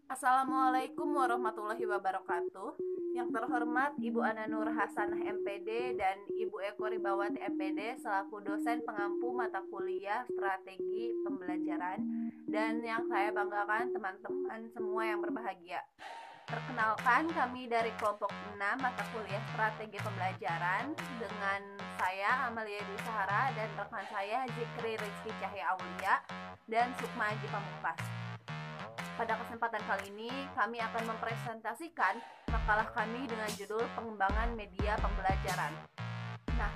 Assalamualaikum warahmatullahi wabarakatuh. Yang terhormat Ibu Ana Nur Hasanah MPD dan Ibu Eko Ribawati MPD selaku dosen pengampu mata kuliah strategi pembelajaran, dan yang saya banggakan teman-teman semua yang berbahagia. Perkenalkan, kami dari kelompok 6 mata kuliah strategi pembelajaran dengan saya Amalia Dwi Sahara dan rekan saya Zikri Rizky Cahya Aulia dan Sukma Haji Pamungkas. Pada kesempatan kali ini kami akan mempresentasikan makalah kami dengan judul Pengembangan Media Pembelajaran. Nah,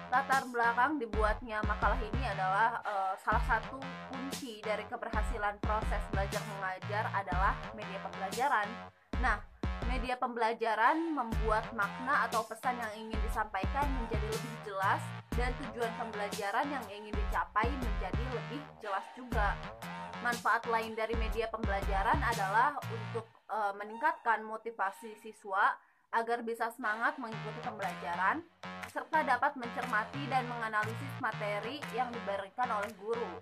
latar belakang dibuatnya makalah ini adalah salah satu kunci dari keberhasilan proses belajar mengajar adalah media pembelajaran. Nah, media pembelajaran membuat makna atau pesan yang ingin disampaikan menjadi lebih jelas dan tujuan pembelajaran yang ingin dicapai menjadi lebih jelas juga. Manfaat lain dari media pembelajaran adalah untuk meningkatkan motivasi siswa agar bisa semangat mengikuti pembelajaran, serta dapat mencermati dan menganalisis materi yang diberikan oleh guru.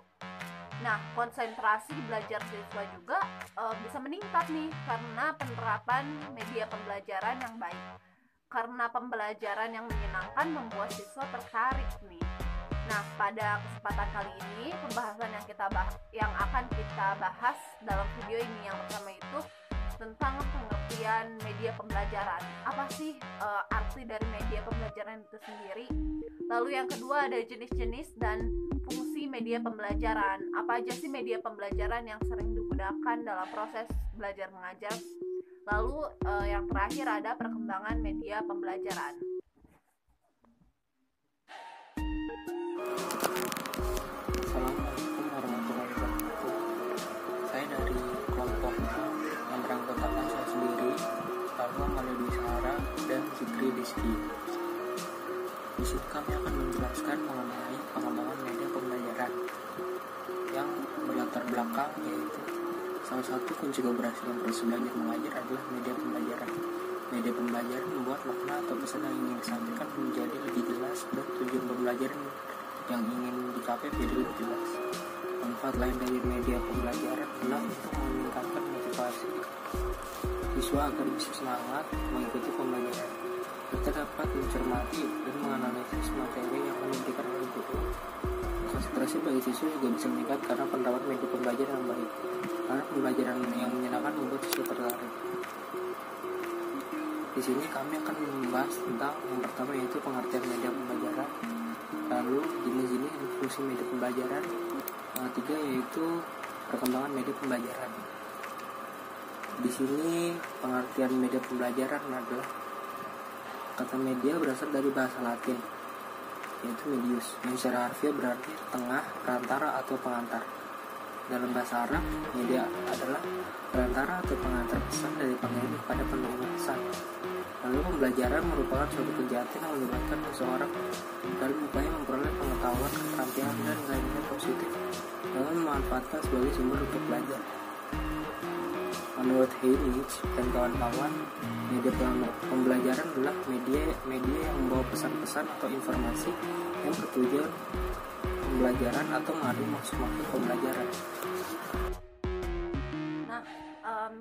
Nah, konsentrasi belajar siswa juga bisa meningkat nih karena penerapan media pembelajaran yang baik. Karena pembelajaran yang menyenangkan membuat siswa tertarik nih. Nah, pada kesempatan kali ini pembahasan yang akan kita bahas dalam video ini yang pertama itu tentang pengertian media pembelajaran. Apa sih arti dari media pembelajaran itu sendiri? Lalu yang kedua ada jenis-jenis dan fungsi media pembelajaran. Apa aja sih media pembelajaran yang sering digunakan dalam proses belajar mengajar? Lalu yang terakhir ada perkembangan media pembelajaran. Assalamualaikum warahmatullahi wabarakatuh. Saya dari kelompok yang beranggotakan saya sendiri, lalu Amalia Dwi Sahara dan Zikri Rizky. Di situ kami akan menjelaskan mengenai pengembangan media pembelajaran yang berlatar belakang, yaitu salah satu kunci keberhasilan proses belajar mengajar adalah media pembelajaran. Media pembelajaran membuat makna atau pesan yang ingin disampaikan menjadi lebih jelas dan tujuan pembelajaran yang ingin dicapai menjadi lebih jelas. Manfaat lain dari media pembelajaran adalah untuk meningkatkan motivasi siswa agar bisa semangat mengikuti pembelajaran. Kita dapat mencermati dan menganalisis materi yang akan diberikan oleh guru. Konsentrasi bagi siswa juga bisa meningkat karena penerapan media pembelajaran yang baik. Karena pembelajaran yang menyenangkan membuat siswa tertarik. Di sini kami akan membahas tentang yang pertama, yaitu pengertian media pembelajaran, lalu jenis-jenis dan fungsi media pembelajaran, yang ketiga yaitu perkembangan media pembelajaran. Di sini pengertian media pembelajaran adalah kata media berasal dari bahasa Latin, yaitu medius, yang secara harfiah berarti tengah, perantara atau pengantar. Dalam bahasa Arab, media adalah perantara atau pengantar pesan dari pengirim kepada penerima pesan. Lalu pembelajaran merupakan suatu kegiatan yang melibatkan seseorang dalam upaya memperoleh pengetahuan, keterampilan, dan nilai-nilai positif dengan memanfaatkan sebagai sumber untuk belajar. Menurut Heinrich dan kawan-kawan, media pembelajaran adalah media yang membawa pesan-pesan atau informasi yang bertujuan pembelajaran atau mengandung maksud-maksud pembelajaran. Nah,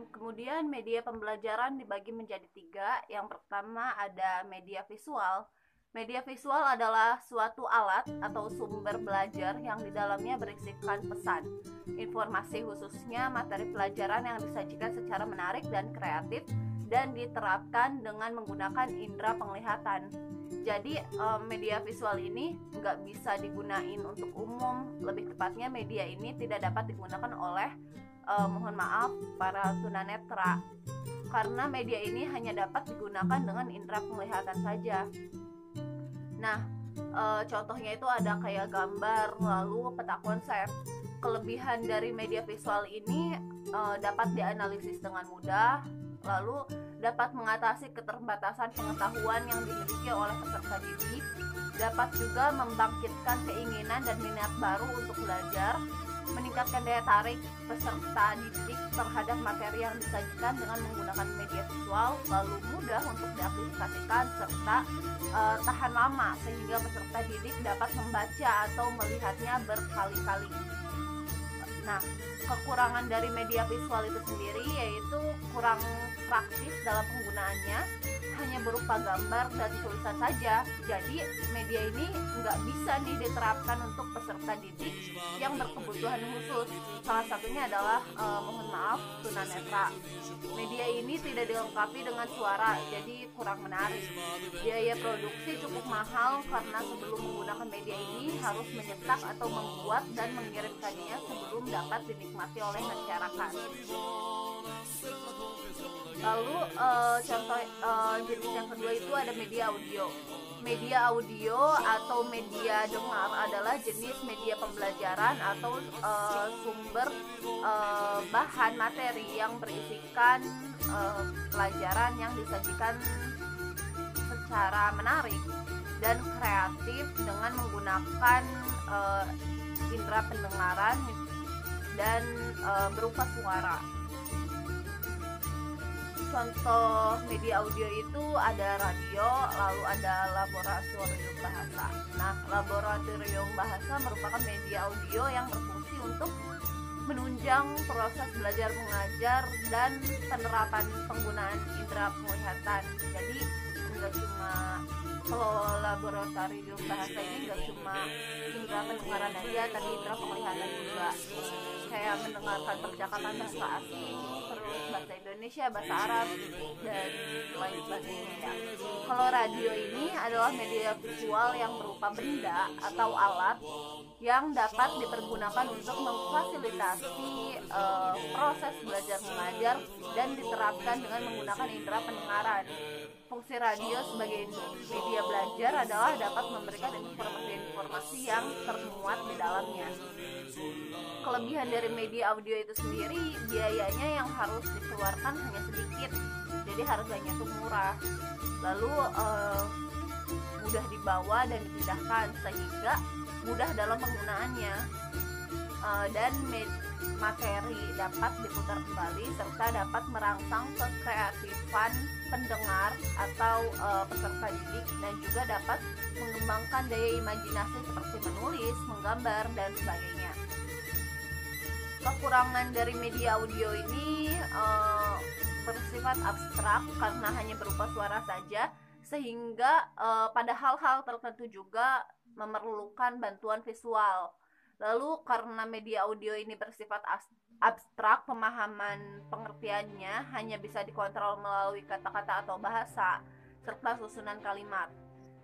kemudian media pembelajaran dibagi menjadi 3. Yang pertama ada media visual. Media visual adalah suatu alat atau sumber belajar yang di dalamnya berisikan pesan, informasi, khususnya materi pelajaran yang disajikan secara menarik dan kreatif dan diterapkan dengan menggunakan indera penglihatan. Jadi media visual ini nggak bisa digunain untuk umum. Lebih tepatnya media ini tidak dapat digunakan oleh mohon maaf para tunanetra, karena media ini hanya dapat digunakan dengan indera penglihatan saja. Nah, contohnya itu ada kayak gambar, lalu peta konsep. Kelebihan dari media visual ini dapat dianalisis dengan mudah, lalu dapat mengatasi keterbatasan pengetahuan yang dimiliki oleh peserta didik, dapat juga membangkitkan keinginan dan minat baru untuk belajar, meningkatkan daya tarik peserta didik terhadap materi yang disajikan dengan menggunakan media visual, lalu mudah untuk diaplikasikan serta tahan lama sehingga peserta didik dapat membaca atau melihatnya berkali-kali. Nah, kekurangan dari media visual itu sendiri yaitu kurang praktis dalam penggunaannya, hanya berupa gambar dan tulisan saja. Jadi media ini nggak bisa nih diterapkan untuk peserta didik yang berkebutuhan khusus. Salah satunya adalah mohon maaf, tunanetra. Media ini tidak dilengkapi dengan suara, jadi kurang menarik. Biaya produksi cukup mahal karena sebelum menggunakan media ini harus menyetak atau membuat dan mengirimkannya sebelum dapat dinikmati oleh masyarakat. Lalu contoh jenis yang kedua itu ada media audio. Media audio atau media dengar adalah jenis media pembelajaran atau sumber bahan materi yang berisikan pelajaran yang disajikan secara menarik dan kreatif dengan menggunakan indera pendengaran dan berupa suara. Contoh media audio itu ada radio, lalu ada laboratorium bahasa. Nah, laboratorium bahasa merupakan media audio yang berfungsi untuk menunjang proses belajar mengajar dan penerapan penggunaan indera penglihatan. Jadi nggak cuma, kalau laboratorium bahasa ini nggak cuma indera pendengaran aja, tapi indera penglihatan juga, kayak mendengarkan percakapan bahasa asing, terus bahasa Indonesia, bahasa Arab, dan lain sebagainya. Kalau radio ini adalah media visual yang berupa benda atau alat yang dapat dipergunakan untuk memfasilitasi proses belajar mengajar dan diterapkan dengan menggunakan indera pendengaran. Fungsi radio sebagai media belajar adalah dapat memberikan informasi-informasi yang termuat di dalamnya. Kelebihan dari media audio itu sendiri, biayanya yang harus dikeluarkan hanya sedikit, jadi harganya tuh murah. Lalu mudah dibawa dan dipindahkan sehingga mudah dalam penggunaannya, dan materi dapat diputar kembali serta dapat merangsang kekreatifan pendengar atau peserta didik, dan juga dapat mengembangkan daya imajinasi seperti menulis, menggambar, dan sebagainya. Kekurangan dari media audio ini bersifat abstrak karena hanya berupa suara saja, sehingga pada hal-hal tertentu juga memerlukan bantuan visual. Lalu karena media audio ini bersifat abstrak, pemahaman pengertiannya hanya bisa dikontrol melalui kata-kata atau bahasa serta susunan kalimat.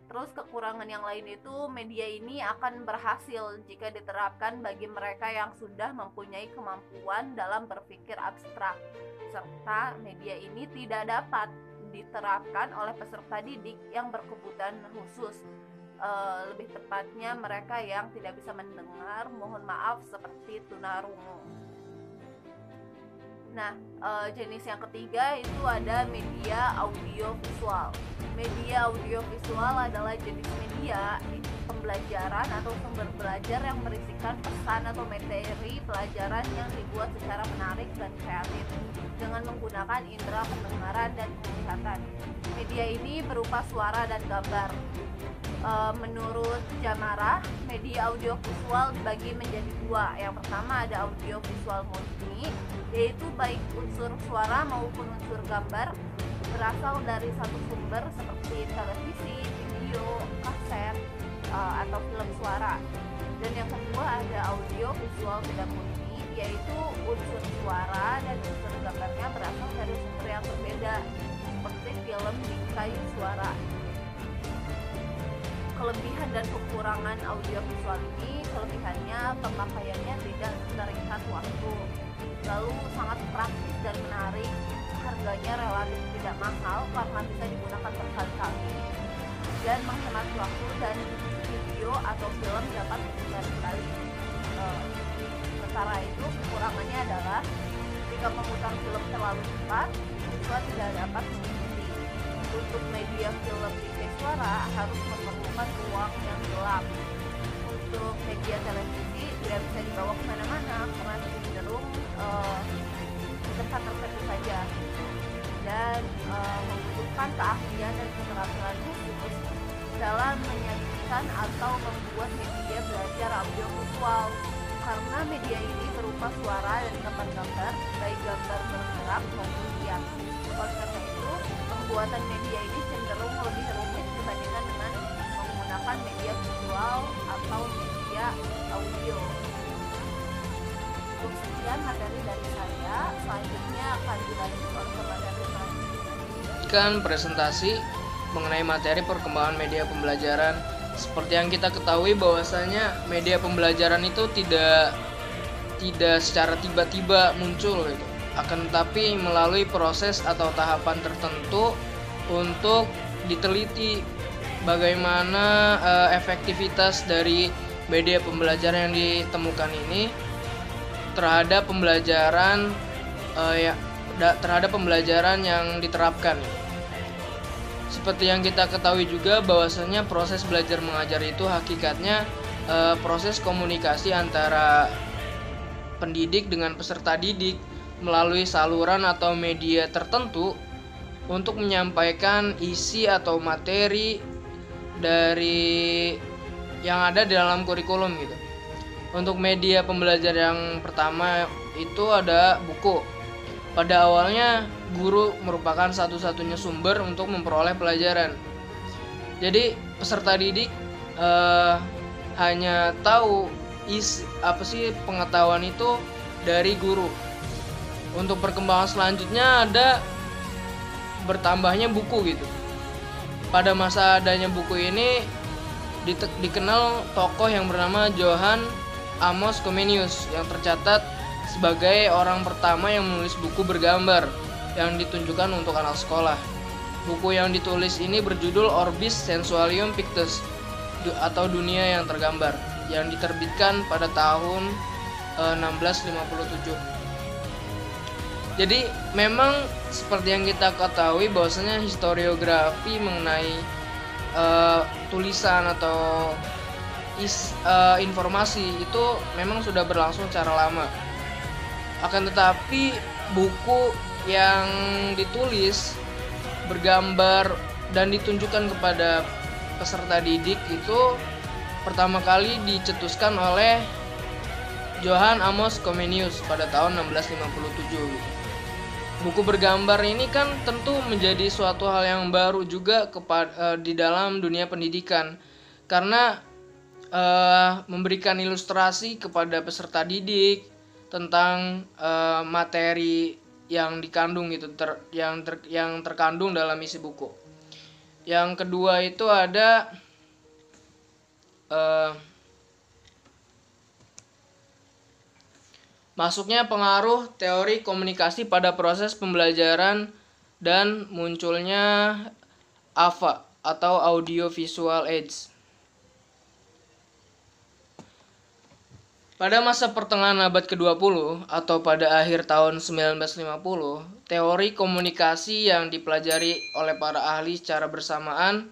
Terus kekurangan yang lain itu, media ini akan berhasil jika diterapkan bagi mereka yang sudah mempunyai kemampuan dalam berpikir abstrak, serta media ini tidak dapat diterapkan oleh peserta didik yang berkebutuhan khusus, lebih tepatnya mereka yang tidak bisa mendengar, mohon maaf, seperti tunarungu. Nah, jenis yang ketiga itu ada media audiovisual. Media audiovisual adalah jenis media pembelajaran atau sumber belajar yang berisikan pesan atau materi pelajaran yang dibuat secara menarik dan kreatif dengan menggunakan indera pendengaran dan penglihatan. Media ini berupa suara dan gambar. Menurut Jamara, media audiovisual dibagi menjadi dua. Yang pertama ada audiovisual murni, yaitu baik unsur suara maupun unsur gambar berasal dari satu sumber seperti televisi, video, kaset, atau film suara. Dan yang kedua ada audiovisual tidak murni, yaitu unsur suara dan unsur gambarnya berasal dari sumber yang berbeda, seperti film di kayu suara. Kelebihan dan kekurangan audiovisual ini, kelebihannya pemakaiannya tidak terikat waktu, lalu sangat praktis dan menarik, harganya relatif tidak mahal karena bisa digunakan berkali-kali, dan menghemat waktu, dan video atau film dapat diputar kembali. Sementara itu kekurangannya adalah jika memutar film terlalu cepat, siswa tidak dapat mengikuti. Untuk media film di suara harus memerlukan ruang yang gelap. Untuk media televisi tidak bisa dibawa kemana-mana karena cenderung di tempat tertentu saja, dan membutuhkan keahlian dan keterampilan khusus dalam menyajikan atau membuat media belajar audiovisual. karena media ini berupa suara dan gambar-gambar, baik gambar bergerak maupun diam. Oleh karena itu, pembuatan media ini cenderung lebih rumit dibandingkan dengan menggunakan media visual atau media audio. Untuk sekian materi dari saya, selanjutnya akan dilanjut oleh pemateri selanjutnya. Presentasi mengenai materi perkembangan media pembelajaran. Seperti yang kita ketahui bahwasanya media pembelajaran itu tidak secara tiba-tiba muncul gitu. Akan tetapi melalui proses atau tahapan tertentu untuk diteliti bagaimana efektivitas dari media pembelajaran yang ditemukan ini terhadap pembelajaran yang diterapkan. Seperti yang kita ketahui juga bahwasanya proses belajar mengajar itu hakikatnya proses komunikasi antara pendidik dengan peserta didik melalui saluran atau media tertentu untuk menyampaikan isi atau materi dari yang ada di dalam kurikulum gitu. Untuk media pembelajaran yang pertama itu ada buku. Pada awalnya guru merupakan satu-satunya sumber untuk memperoleh pelajaran. Jadi peserta didik hanya tahu pengetahuan itu dari guru. Untuk perkembangan selanjutnya ada bertambahnya buku gitu. Pada masa adanya buku ini dikenal tokoh yang bernama Johann Amos Comenius yang tercatat sebagai orang pertama yang menulis buku bergambar yang ditunjukkan untuk anak sekolah. Buku yang ditulis ini berjudul Orbis Sensualium Pictus atau Dunia yang Tergambar yang diterbitkan pada tahun 1657. Jadi memang seperti yang kita ketahui bahwasanya historiografi mengenai tulisan atau informasi itu memang sudah berlangsung secara lama. Akan tetapi buku yang ditulis bergambar dan ditunjukkan kepada peserta didik itu pertama kali dicetuskan oleh Johann Amos Comenius pada tahun 1657. Buku bergambar ini kan tentu menjadi suatu hal yang baru juga di dalam dunia pendidikan karena memberikan ilustrasi kepada peserta didik tentang materi yang dikandung gitu, yang terkandung dalam isi buku. Yang kedua itu ada masuknya pengaruh teori komunikasi pada proses pembelajaran dan munculnya AVA atau Audio Visual Aids. Pada masa pertengahan abad ke-20 atau pada akhir tahun 1950, teori komunikasi yang dipelajari oleh para ahli secara bersamaan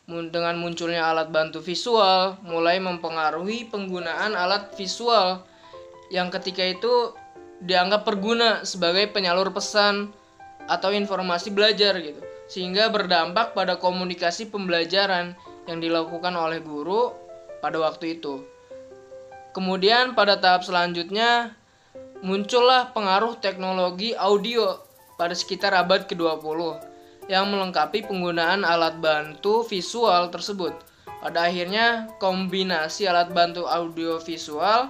dengan munculnya alat bantu visual mulai mempengaruhi penggunaan alat visual yang ketika itu dianggap berguna sebagai penyalur pesan atau informasi belajar gitu, sehingga berdampak pada komunikasi pembelajaran yang dilakukan oleh guru pada waktu itu. Kemudian pada tahap selanjutnya muncullah pengaruh teknologi audio pada sekitar abad ke-20 yang melengkapi penggunaan alat bantu visual tersebut. Pada akhirnya kombinasi alat bantu audio visual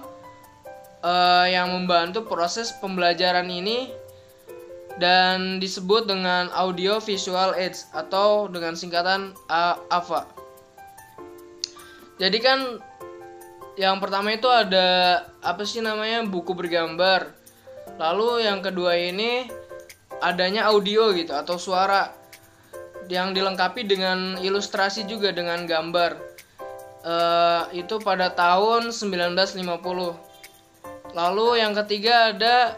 yang membantu proses pembelajaran ini dan disebut dengan Audio Visual Aids atau dengan singkatan AVA. Jadi kan yang pertama itu ada buku bergambar. Lalu yang kedua ini adanya audio gitu atau suara yang dilengkapi dengan ilustrasi juga dengan gambar. Itu pada tahun 1950. Lalu yang ketiga ada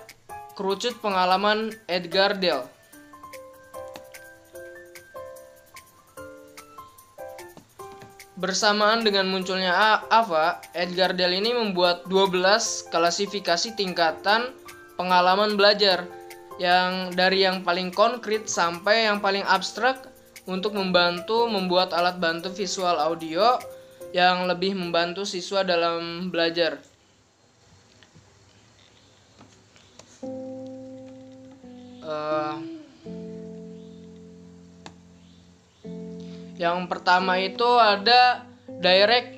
kerucut pengalaman Edgar Dale. Bersamaan dengan munculnya AVA, Edgar Dale ini membuat 12 klasifikasi tingkatan pengalaman belajar yang dari yang paling konkret sampai yang paling abstrak untuk membantu membuat alat bantu visual audio yang lebih membantu siswa dalam belajar. Yang pertama itu ada direct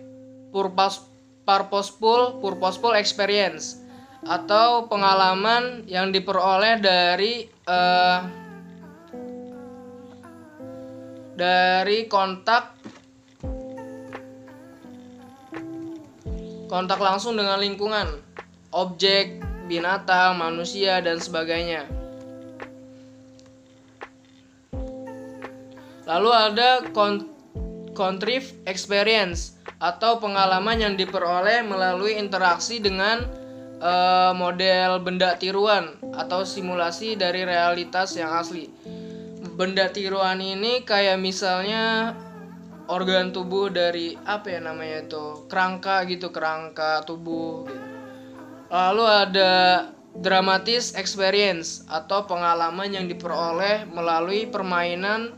purposeful experience atau pengalaman yang diperoleh dari kontak langsung dengan lingkungan, objek, binatang, manusia, dan sebagainya. Lalu ada contrived experience atau pengalaman yang diperoleh melalui interaksi dengan model benda tiruan atau simulasi dari realitas yang asli. Benda tiruan ini kayak misalnya organ tubuh dari kerangka tubuh gitu. Lalu ada dramatis experience atau pengalaman yang diperoleh melalui permainan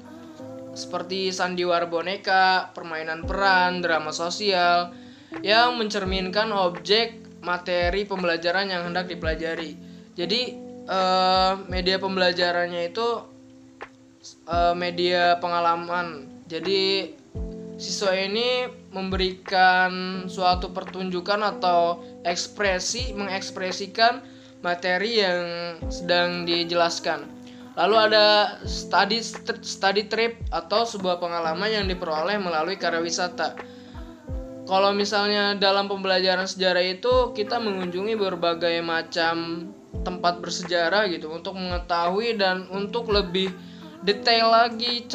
seperti sandiwara boneka, permainan peran, drama sosial yang mencerminkan objek materi pembelajaran yang hendak dipelajari. Jadi media pembelajarannya itu media pengalaman. Jadi siswa ini memberikan suatu pertunjukan atau mengekspresikan materi yang sedang dijelaskan. Lalu ada study trip atau sebuah pengalaman yang diperoleh melalui karya wisata. Kalau misalnya dalam pembelajaran sejarah itu kita mengunjungi berbagai macam tempat bersejarah gitu untuk mengetahui dan untuk lebih detail lagi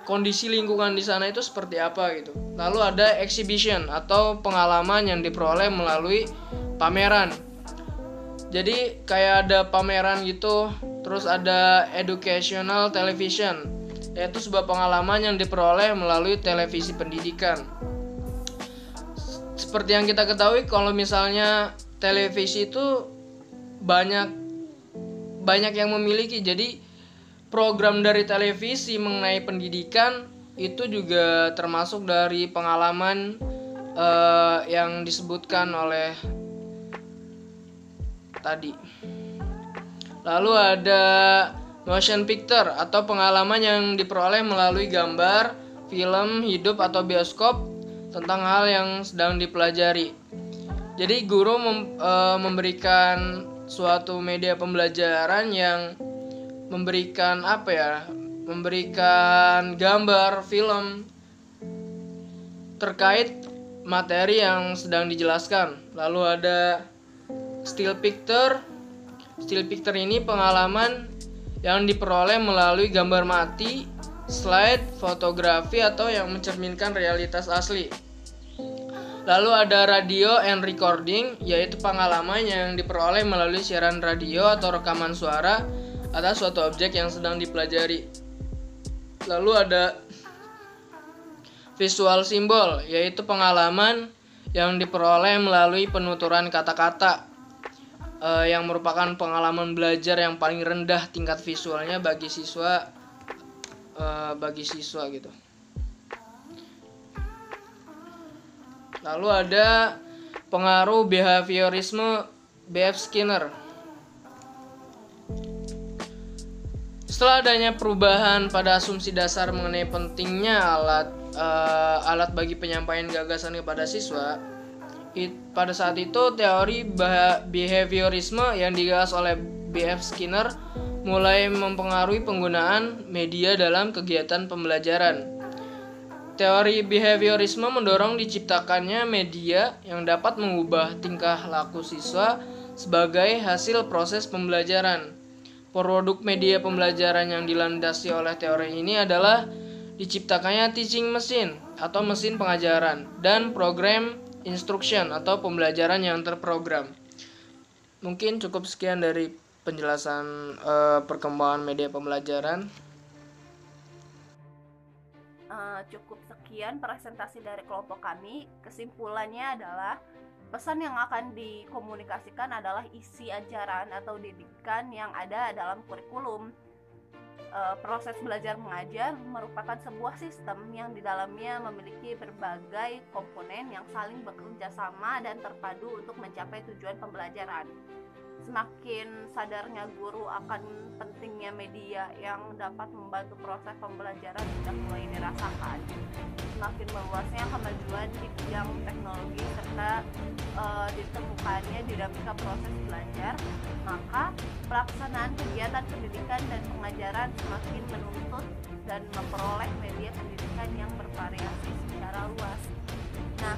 kondisi lingkungan di sana itu seperti apa gitu. Lalu ada exhibition atau pengalaman yang diperoleh melalui pameran. Jadi kayak ada pameran gitu. Terus ada educational television, yaitu sebuah pengalaman yang diperoleh melalui televisi pendidikan. Seperti yang kita ketahui, kalau misalnya televisi itu banyak yang memiliki. Jadi program dari televisi mengenai pendidikan itu juga termasuk dari pengalaman yang disebutkan oleh tadi. Lalu ada motion picture atau pengalaman yang diperoleh melalui gambar, film, hidup atau bioskop tentang hal yang sedang dipelajari. Jadi guru memberikan suatu media pembelajaran yang memberikan gambar, film terkait materi yang sedang dijelaskan. Lalu ada still picture. Still picture ini pengalaman yang diperoleh melalui gambar mati, slide, fotografi atau yang mencerminkan realitas asli. Lalu ada radio and recording, yaitu pengalaman yang diperoleh melalui siaran radio atau rekaman suara atas suatu objek yang sedang dipelajari. Lalu ada visual symbol, yaitu pengalaman yang diperoleh melalui penuturan kata-kata, yang merupakan pengalaman belajar yang paling rendah tingkat visualnya bagi siswa gitu. Lalu ada pengaruh behaviorisme B.F. Skinner. Setelah adanya perubahan pada asumsi dasar mengenai pentingnya alat bagi penyampaian gagasan kepada siswa, pada saat itu teori behaviorisme yang digagas oleh B.F. Skinner mulai mempengaruhi penggunaan media dalam kegiatan pembelajaran. Teori behaviorisme mendorong diciptakannya media yang dapat mengubah tingkah laku siswa sebagai hasil proses pembelajaran. Produk media pembelajaran yang dilandasi oleh teori ini adalah diciptakannya teaching machine atau mesin pengajaran dan program instruction atau pembelajaran yang terprogram. Mungkin cukup sekian dari penjelasan perkembangan media pembelajaran. Cukup sekian presentasi dari kelompok kami. Kesimpulannya adalah pesan yang akan dikomunikasikan adalah isi ajaran atau didikan yang ada dalam kurikulum. Proses belajar mengajar merupakan sebuah sistem yang di dalamnya memiliki berbagai komponen yang saling bekerja sama dan terpadu untuk mencapai tujuan pembelajaran. semakin sadarnya guru akan pentingnya media yang dapat membantu proses pembelajaran sudah mulai dirasakan. Semakin meluasnya kemajuan di bidang teknologi serta ditemukannya dinamika proses belajar, maka pelaksanaan kegiatan pendidikan dan pengajaran semakin menuntut dan memperoleh media pendidikan yang bervariasi secara luas. Nah,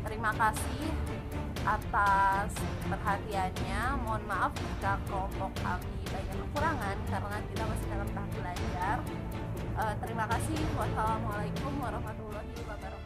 terima kasih atas perhatiannya. Mohon maaf jika kelompok kami banyak kekurangan karena kita masih dalam tahap belajar. Terima kasih. Wassalamualaikum warahmatullahi wabarakatuh.